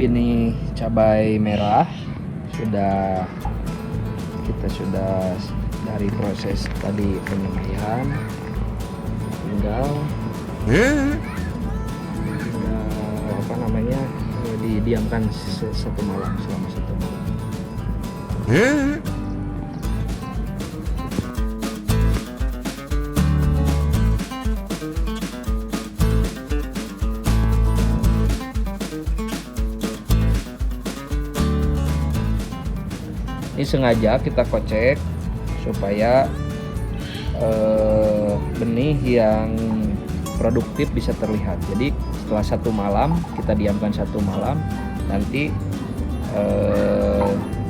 ini cabai merah kita sudah dari proses tadi penyemaian, tinggal didiamkan satu malam, selama satu malam. Ini sengaja kita kocek supaya benih yang produktif bisa terlihat. Jadi setelah satu malam, kita diamkan satu malam, nanti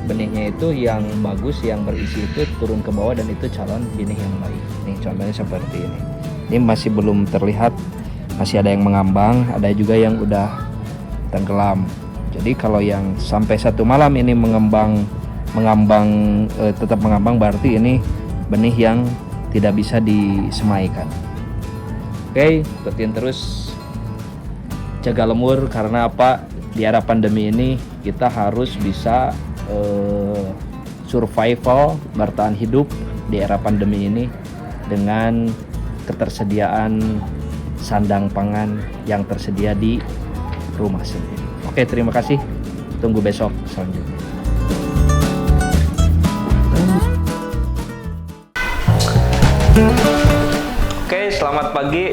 benihnya itu yang bagus, yang berisi itu turun ke bawah, dan itu calon benih yang baik. Nih contohnya seperti ini. Ini masih belum terlihat, masih ada yang mengambang, ada juga yang udah tenggelam. Jadi kalau yang sampai satu malam ini tetap mengambang, berarti ini benih yang tidak bisa disemaikan. Oke, ikutin terus, jaga lemur, karena apa? Di era pandemi ini kita harus bisa survival, bertahan hidup di era pandemi ini dengan ketersediaan sandang pangan yang tersedia di rumah sendiri. Oke, terima kasih. Tunggu besok selanjutnya. Oke, selamat pagi.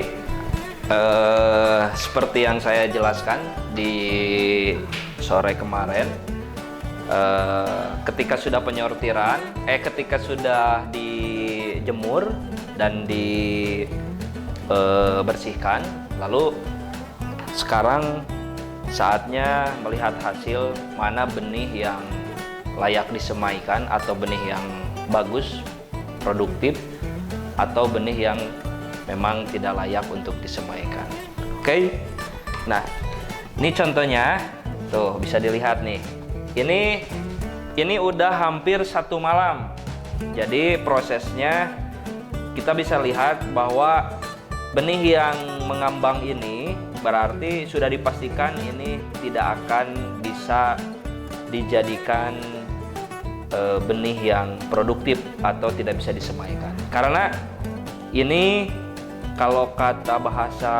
Seperti yang saya jelaskan di sore kemarin, ketika sudah penyortiran, ketika sudah dijemur dan dibersihkan, lalu sekarang saatnya melihat hasil mana benih yang layak disemaikan, atau benih yang bagus, produktif, atau benih yang memang tidak layak untuk disemaikan. Oke. Nah, ini contohnya, tuh bisa dilihat nih. Ini udah hampir satu malam. Jadi prosesnya kita bisa lihat bahwa benih yang mengambang ini berarti sudah dipastikan ini tidak akan bisa dijadikan benih yang produktif atau tidak bisa disemaikan. Karena ini, kalau kata bahasa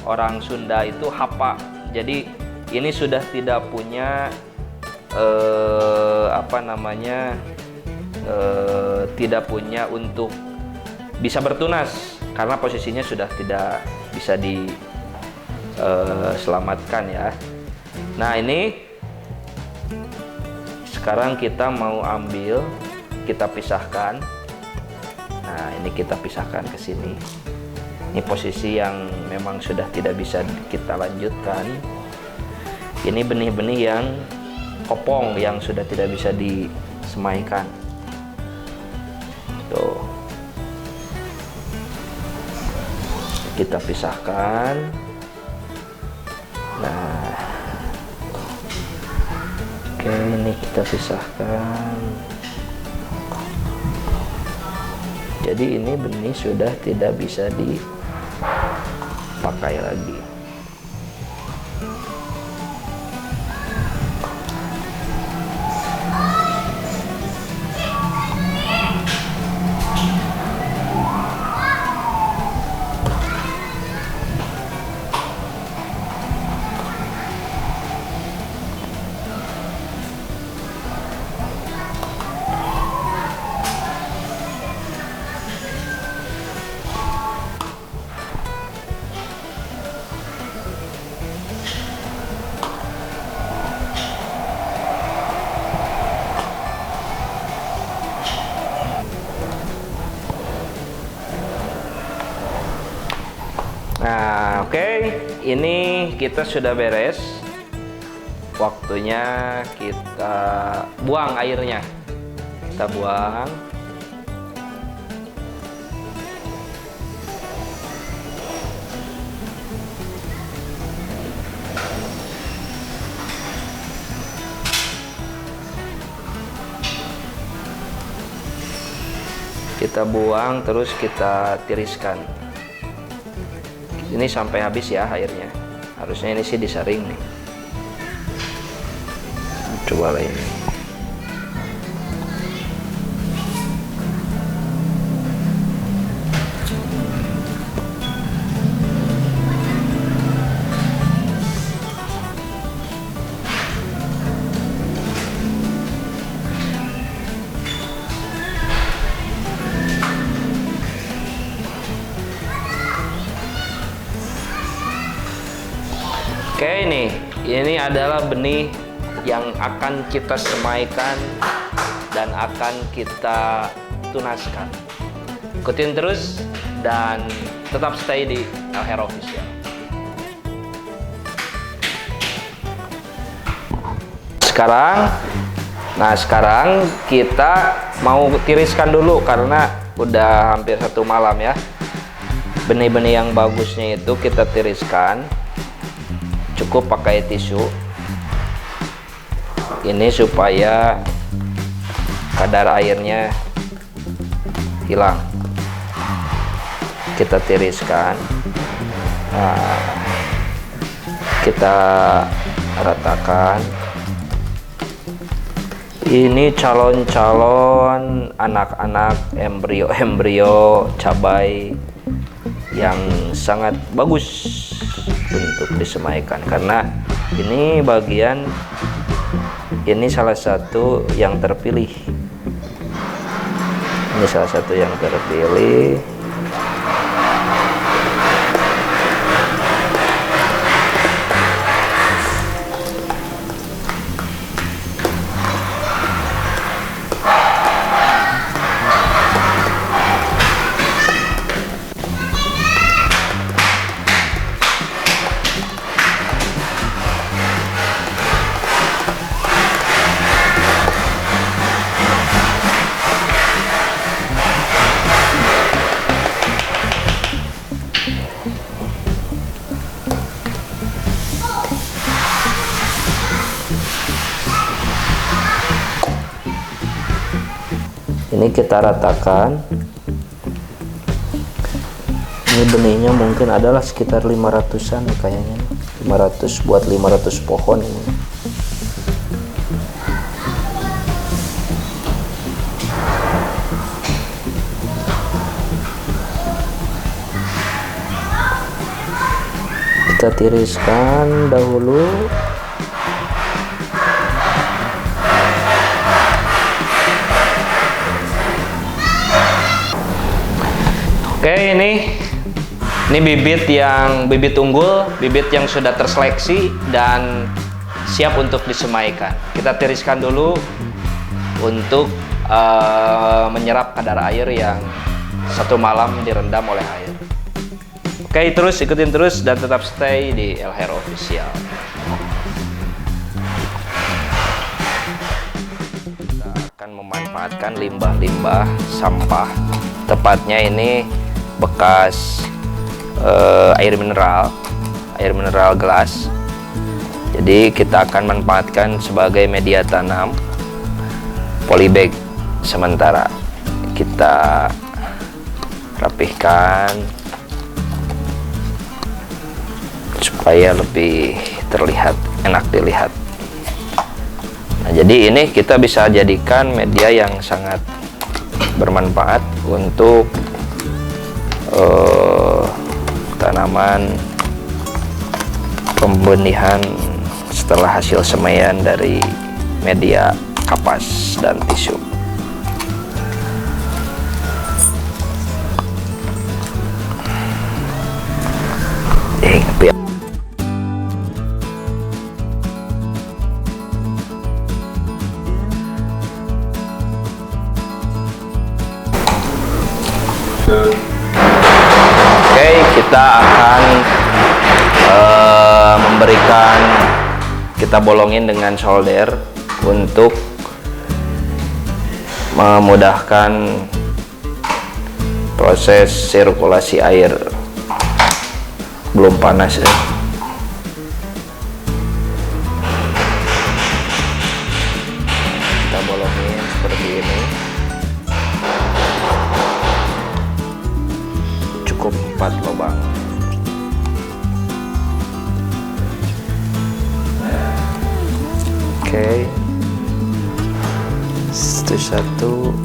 orang Sunda itu hapa. Jadi ini sudah tidak punya tidak punya untuk bisa bertunas, karena posisinya sudah tidak bisa diselamatkan ya. Nah, ini sekarang kita mau ambil, kita pisahkan. Nah, ini kita pisahkan ke sini. Ini posisi yang memang sudah tidak bisa kita lanjutkan. Ini benih-benih yang kopong, yang sudah tidak bisa disemaikan. Tuh. Kita pisahkan. Nah. Oke, ini kita pisahkan. Jadi ini benih sudah tidak bisa dipakai lagi. Nah, oke, ini kita sudah beres. Waktunya kita buang airnya. Kita buang. Kita buang, terus kita tiriskan. Ini sampai habis ya airnya. Harusnya ini sih disaring nih. bola ini. Oke, ini adalah benih yang akan kita semaikan dan akan kita tunaskan. Ikutin terus dan tetap stay di El Hero Official. Sekarang kita mau tiriskan dulu karena udah hampir 1 malam ya. Benih-benih yang bagusnya itu kita tiriskan. Cukup pakai tisu ini supaya kadar airnya hilang. Kita tiriskan, kita ratakan. Ini calon-calon anak-anak embrio cabai yang sangat bagus untuk disemaikan, karena ini salah satu yang terpilih. Ini salah satu yang terpilih. Ini kita ratakan. Ini benihnya mungkin adalah sekitar 500-an kayaknya. 500 buat 500 pohon ini. Kita tiriskan dahulu. Oke, ini bibit unggul, bibit yang sudah terseleksi dan siap untuk disemaikan. Kita tiriskan dulu untuk menyerap kadar air yang 1 malam direndam oleh air. Oke, ikutin terus dan tetap stay di El Hero Official. Kita akan memanfaatkan limbah-limbah sampah, tepatnya ini bekas air mineral gelas. Jadi kita akan manfaatkan sebagai media tanam polybag sementara. Kita rapihkan supaya lebih terlihat, enak dilihat. Nah, jadi ini kita bisa jadikan media yang sangat bermanfaat untuk tanaman pembenihan setelah hasil semaian dari media kapas dan tisu. Oke, kita akan kita bolongin dengan solder untuk memudahkan proses sirkulasi air. Belum panas ya. Kita bolongin seperti ini. Cukup 4 lubang. Oke. Itu satu.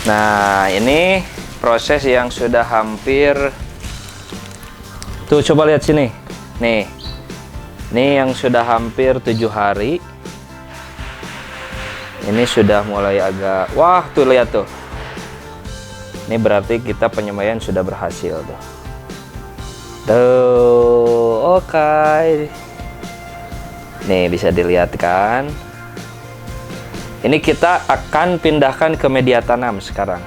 Nah, ini proses yang sudah hampir, tuh coba lihat sini nih, ini yang sudah hampir 7 hari. Ini sudah mulai agak, wah tuh lihat tuh, ini berarti kita penyemaian sudah berhasil tuh. Tuh, oke. Nih bisa dilihat kan. Ini kita akan pindahkan ke media tanam sekarang.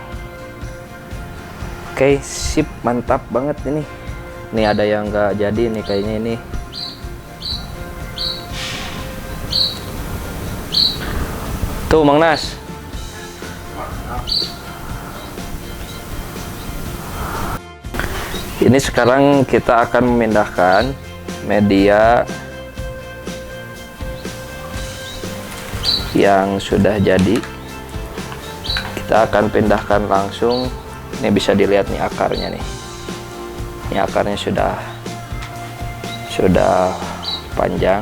Oke, sip, mantap banget ini. Ini ada yang nggak jadi nih kayaknya ini. Tuh, Mang Nas. Ini sekarang kita akan memindahkan media yang sudah jadi. Kita akan pindahkan langsung. Ini bisa dilihat nih akarnya nih. Ini akarnya sudah panjang.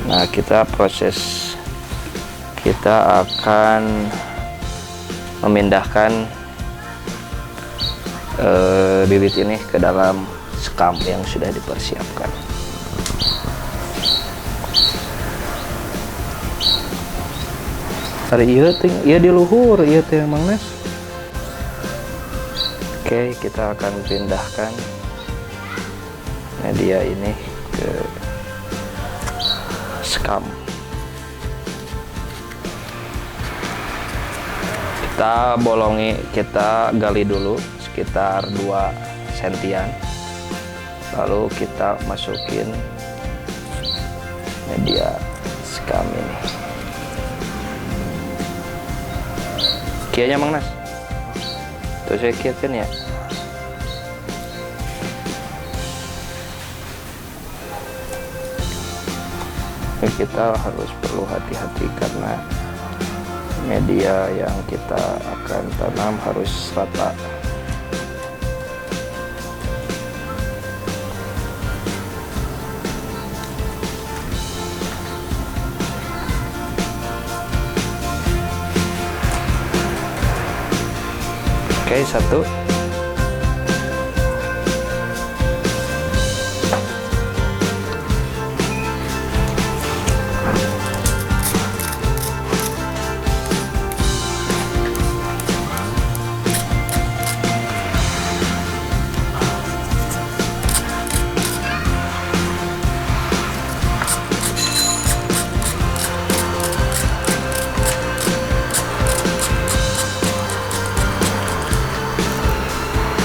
Nah, kita akan memindahkan bibit ini ke dalam sekam yang sudah dipersiapkan. Hari iya di luhur, iya teh Mang Nes. Oke, kita akan pindahkan media ini ke sekam. kita gali dulu sekitar 2 sentian, lalu kita masukin media scam ini. Kianya Mang Nas tuh saya kiakan ya. Kita harus perlu hati-hati karena media yang kita akan tanam harus rata. Oke, 1.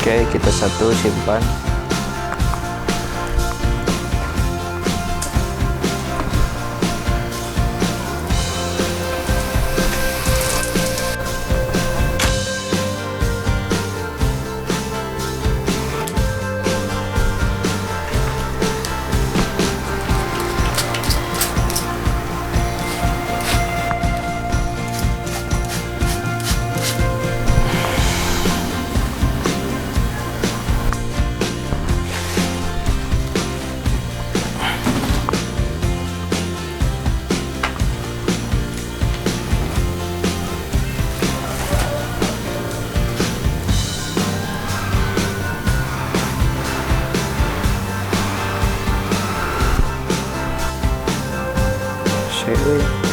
Oke, kita 1 simpan. Oke.